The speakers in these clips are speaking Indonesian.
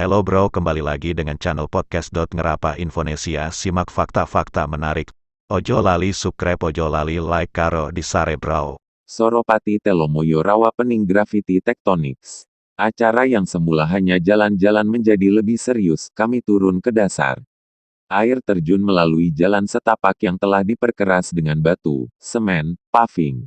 Hello bro, kembali lagi dengan channel podcast Ngerapa Indonesia. Simak fakta-fakta menarik. Ojo lali subscribe, ojo lali like karo di sare bro. Soropati Telomoyo Rawa Pening Graffiti Tectonics. Acara yang semula hanya jalan-jalan menjadi lebih serius, kami turun ke dasar. Air terjun melalui jalan setapak yang telah diperkeras dengan batu, semen, paving,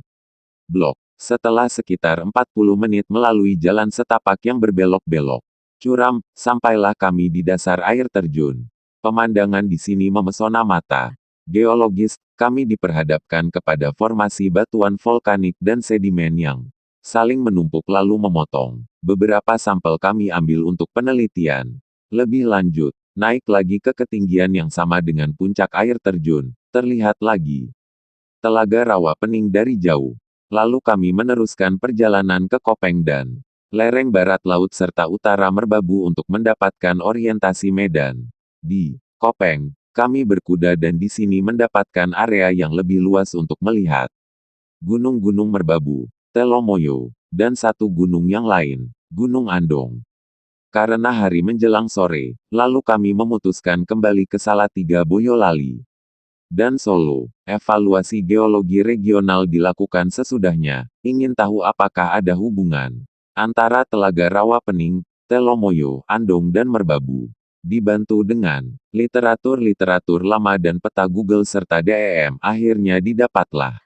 blok. Setelah sekitar 40 menit melalui jalan setapak yang berbelok-belok, curam, sampailah kami di dasar air terjun. Pemandangan di sini memesona mata. Geologis, kami diperhadapkan kepada formasi batuan vulkanik dan sedimen yang saling menumpuk lalu memotong. Beberapa sampel kami ambil untuk penelitian. Lebih lanjut, naik lagi ke ketinggian yang sama dengan puncak air terjun, terlihat lagi Telaga Rawa Pening dari jauh. Lalu kami meneruskan perjalanan ke Kopeng dan lereng barat laut serta utara Merbabu untuk mendapatkan orientasi medan. Di Kopeng, kami berkuda dan di sini mendapatkan area yang lebih luas untuk melihat gunung-gunung Merbabu, Telomoyo, dan satu gunung yang lain, Gunung Andong. Karena hari menjelang sore, lalu kami memutuskan kembali ke Salatiga Boyolali dan Solo. Evaluasi geologi regional dilakukan sesudahnya. Ingin tahu apakah ada hubungan antara Telaga Rawa Pening, Telomoyo, Andong dan Merbabu. Dibantu dengan literatur lama dan peta Google serta DEM, akhirnya didapatlah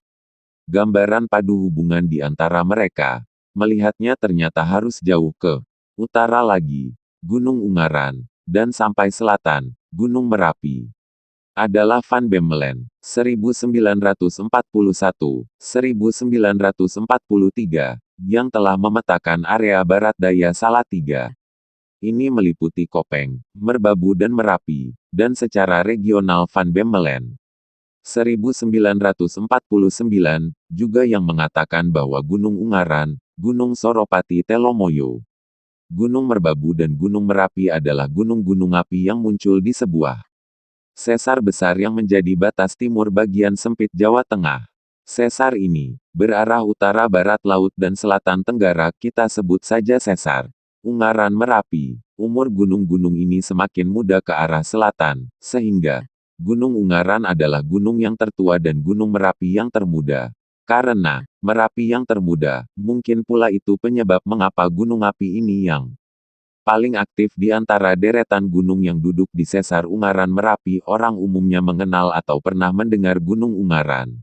gambaran padu hubungan di antara mereka. Melihatnya ternyata harus jauh ke utara lagi, Gunung Ungaran, dan sampai selatan, Gunung Merapi adalah Van Bemmelen, 1941-1943, yang telah memetakan area barat daya Salatiga. Ini meliputi Kopeng, Merbabu dan Merapi, dan secara regional Van Bemmelen. 1949, juga yang mengatakan bahwa Gunung Ungaran, Gunung Soropati Telomoyo, Gunung Merbabu dan Gunung Merapi adalah gunung-gunung api yang muncul di sebuah sesar besar yang menjadi batas timur bagian sempit Jawa Tengah. Sesar ini berarah utara barat laut dan selatan tenggara, kita sebut saja sesar Ungaran Merapi. Umur gunung-gunung ini semakin muda ke arah selatan, sehingga Gunung Ungaran adalah gunung yang tertua dan Gunung Merapi yang termuda. Karena Merapi yang termuda, mungkin pula itu penyebab mengapa gunung api ini yang paling aktif di antara deretan gunung yang duduk di sesar Ungaran Merapi orang umumnya mengenal atau pernah mendengar Gunung Ungaran.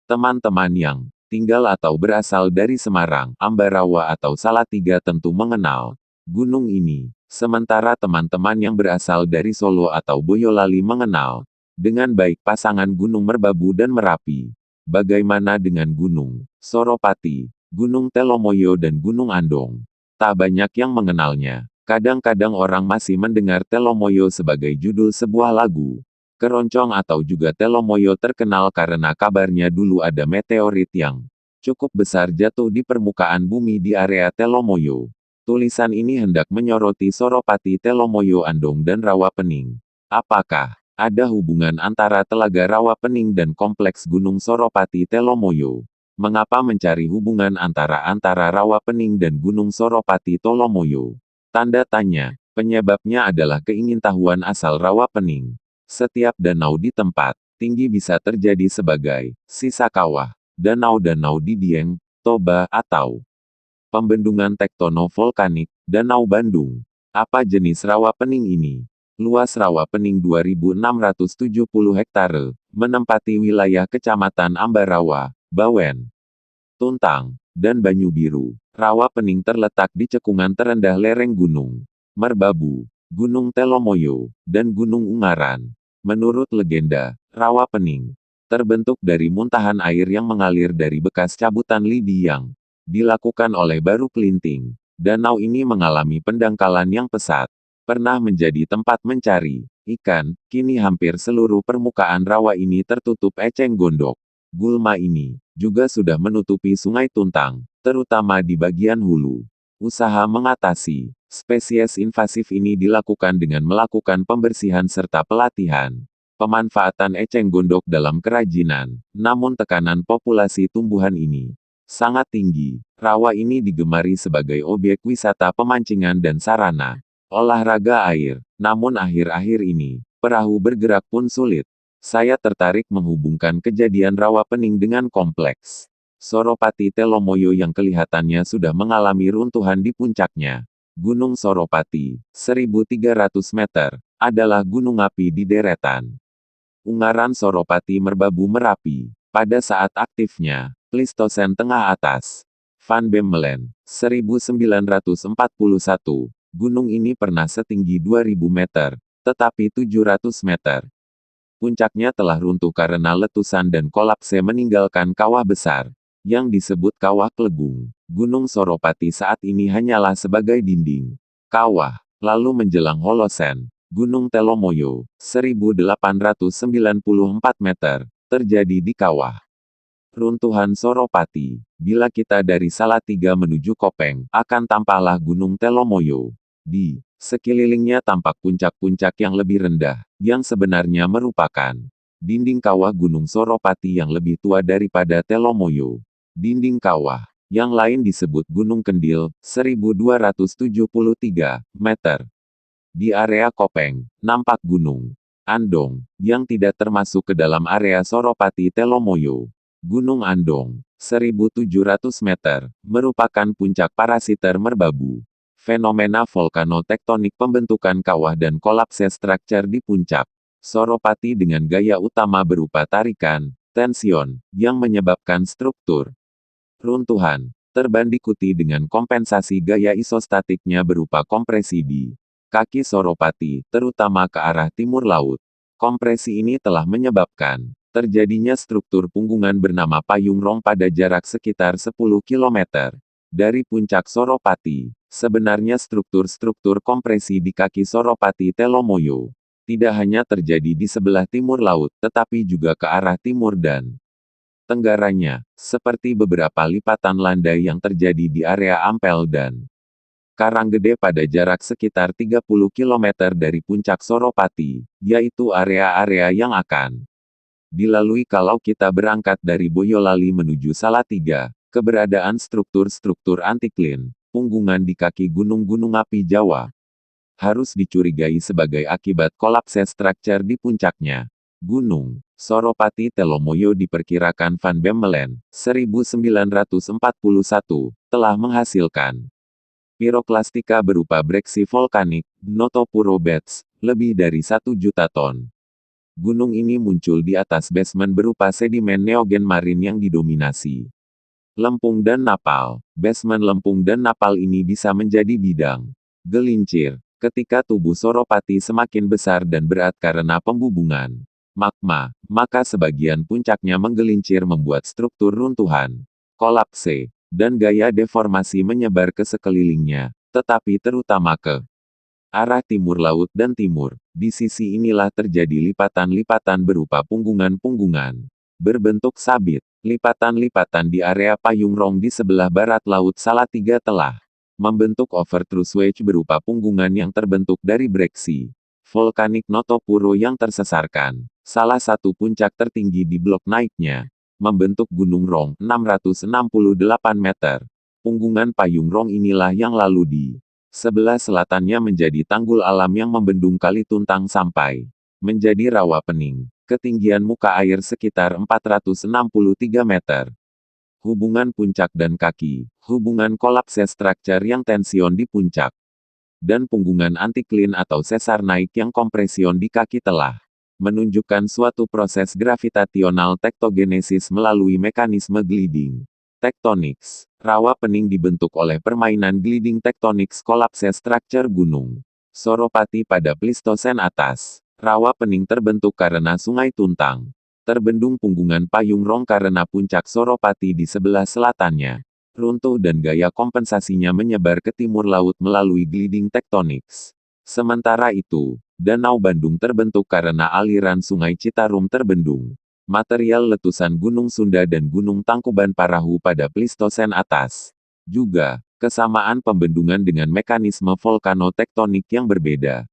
Teman-teman yang tinggal atau berasal dari Semarang, Ambarawa atau Salatiga tentu mengenal gunung ini. Sementara teman-teman yang berasal dari Solo atau Boyolali mengenal dengan baik pasangan Gunung Merbabu dan Merapi. Bagaimana dengan Gunung Soropati, Gunung Telomoyo dan Gunung Andong? Tak banyak yang mengenalnya. Kadang-kadang orang masih mendengar Telomoyo sebagai judul sebuah lagu. Keroncong atau juga Telomoyo terkenal karena kabarnya dulu ada meteorit yang cukup besar jatuh di permukaan bumi di area Telomoyo. Tulisan ini hendak menyoroti Soropati Telomoyo Andong dan Rawa Pening. Apakah ada hubungan antara Telaga Rawa Pening dan kompleks Gunung Soropati Telomoyo? Mengapa mencari hubungan antara Rawa Pening dan Gunung Soropati Telomoyo? Tanda tanya. Penyebabnya adalah keingintahuan asal Rawa Pening. Setiap danau di tempat tinggi bisa terjadi sebagai sisa kawah, danau-danau di Dieng, Toba, atau pembendungan tektono-vulkanik, Danau Bandung. Apa jenis Rawa Pening ini? Luas Rawa Pening 2.670 hektare, menempati wilayah Kecamatan Ambarawa, Bawen, Tuntang, dan Banyu Biru. Rawa Pening terletak di cekungan terendah lereng Gunung Merbabu, Gunung Telomoyo, dan Gunung Ungaran. Menurut legenda, Rawa Pening terbentuk dari muntahan air yang mengalir dari bekas cabutan lidi yang dilakukan oleh Baru Kelinting. Danau ini mengalami pendangkalan yang pesat. Pernah menjadi tempat mencari ikan, kini hampir seluruh permukaan rawa ini tertutup eceng gondok. Gulma ini juga sudah menutupi Sungai Tuntang, terutama di bagian hulu. Usaha mengatasi spesies invasif ini dilakukan dengan melakukan pembersihan serta pelatihan pemanfaatan eceng gondok dalam kerajinan. Namun tekanan populasi tumbuhan ini sangat tinggi. Rawa ini digemari sebagai objek wisata pemancingan dan sarana olahraga air. Namun akhir-akhir ini, perahu bergerak pun sulit. Saya tertarik menghubungkan kejadian rawa pening dengan kompleks Soropati Telomoyo yang kelihatannya sudah mengalami runtuhan di puncaknya. Gunung Soropati, 1.300 meter, adalah gunung api di deretan Ungaran Soropati Merbabu Merapi. Pada saat aktifnya, Pleistosen Tengah Atas. Van Bemmelen, 1941. Gunung ini pernah setinggi 2.000 meter, tetapi 700 meter. Puncaknya telah runtuh karena letusan dan kolapse meninggalkan kawah besar, yang disebut Kawah Klegung. Gunung Soropati saat ini hanyalah sebagai dinding kawah. Lalu menjelang Holosen, Gunung Telomoyo, 1894 meter, terjadi di kawah runtuhan Soropati. Bila kita dari Salatiga menuju Kopeng, akan tampaklah Gunung Telomoyo. Di sekelilingnya tampak puncak-puncak yang lebih rendah, yang sebenarnya merupakan dinding kawah Gunung Soropati yang lebih tua daripada Telomoyo. Dinding kawah yang lain disebut Gunung Kendil, 1273 meter. Di area Kopeng, nampak Gunung Andong, yang tidak termasuk ke dalam area Soropati Telomoyo. Gunung Andong, 1.700 meter, merupakan puncak parasiter Merbabu. Fenomena volkanotektonik pembentukan kawah dan kolapse struktur di puncak Soropati dengan gaya utama berupa tarikan, tension, yang menyebabkan struktur runtuhan, terbandikuti dengan kompensasi gaya isostatiknya berupa kompresi di kaki Soropati, terutama ke arah timur laut. Kompresi ini telah menyebabkan terjadinya struktur punggungan bernama Payung Rong pada jarak sekitar 10 km dari puncak Soropati. Sebenarnya struktur-struktur kompresi di kaki Soropati Telomoyo tidak hanya terjadi di sebelah timur laut, tetapi juga ke arah timur dan tenggaranya, seperti beberapa lipatan landai yang terjadi di area Ampel dan Karanggede pada jarak sekitar 30 km dari puncak Soropati, yaitu area-area yang akan dilalui kalau kita berangkat dari Boyolali menuju Salatiga. Keberadaan struktur-struktur antiklin, punggungan di kaki gunung-gunung api Jawa, harus dicurigai sebagai akibat kolapse struktur di puncaknya. Gunung Soropati Telomoyo diperkirakan Van Bemmelen, 1941, telah menghasilkan piroklastika berupa breksi volkanik, Notopuro beds, lebih dari 1 juta ton. Gunung ini muncul di atas basement berupa sedimen neogen marin yang didominasi lempung dan napal. Basement lempung dan napal ini bisa menjadi bidang gelincir ketika tubuh Soropati semakin besar dan berat karena pembubungan magma, maka sebagian puncaknya menggelincir membuat struktur runtuhan, kolapse, dan gaya deformasi menyebar ke sekelilingnya, tetapi terutama ke arah timur laut dan timur. Di sisi inilah terjadi lipatan-lipatan berupa punggungan-punggungan berbentuk sabit. Lipatan-lipatan di area Payung Rong di sebelah barat Laut Salatiga telah membentuk overthrust wedge berupa punggungan yang terbentuk dari breksi volkanik Notopuro yang tersesarkan. Salah satu puncak tertinggi di blok naiknya membentuk Gunung Rong, 668 meter. Punggungan Payung Rong inilah yang lalu di sebelah selatannya menjadi tanggul alam yang membendung Kali Tuntang sampai menjadi rawa pening. Ketinggian muka air sekitar 463 meter. Hubungan puncak dan kaki, hubungan kolapse struktur yang tension di puncak, dan punggungan antiklin atau sesar naik yang kompresion di kaki telah menunjukkan suatu proses gravitasional tektogenesis melalui mekanisme gliding tectonics. Rawa pening dibentuk oleh permainan gliding tectonics kolapse struktur Gunung Soropati pada Pleistosen atas. Rawa pening terbentuk karena Sungai Tuntang terbendung punggungan Payung Rong karena puncak Soropati di sebelah selatannya runtuh dan gaya kompensasinya menyebar ke timur laut melalui gliding tectonics. Sementara itu, Danau Bandung terbentuk karena aliran Sungai Citarum terbendung. Material letusan Gunung Sunda dan Gunung Tangkuban Parahu pada Pleistosen atas. Juga, kesamaan pembendungan dengan mekanisme volkanotektonik yang berbeda.